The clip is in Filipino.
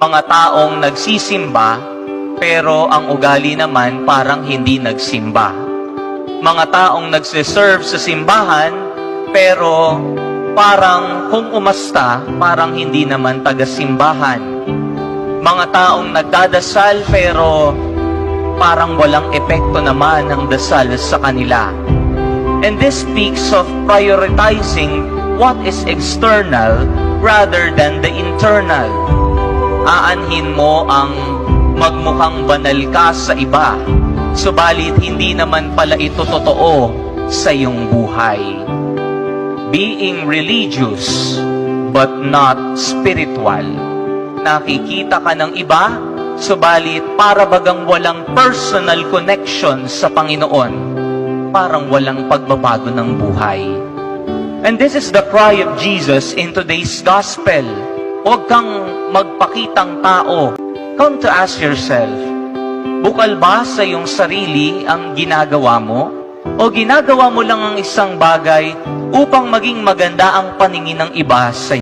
mga taong nagsisimba, pero ang ugali naman parang hindi nagsimba. Mga taong nagsiserve sa simbahan, pero parang kung umasta, parang hindi naman taga-simbahan. Mga taong nagdadasal, pero parang walang epekto naman ang dasal sa kanila. And this speaks of prioritizing what is external rather than the internal. Aanhin mo ang magmukhang banal ka sa iba, subalit hindi naman pala ito totoo sa iyong buhay. Being religious but not spiritual. Nakikita ka ng iba, subalit para bagang walang personal connection sa Panginoon, parang walang pagbabago ng buhay. And this is the cry of Jesus in today's gospel. Huwag kang magpakitang tao. Come to ask yourself, bukal ba sa iyong sarili ang ginagawa mo? O ginagawa mo lang ang isang bagay upang maging maganda ang paningin ng iba sa iyo?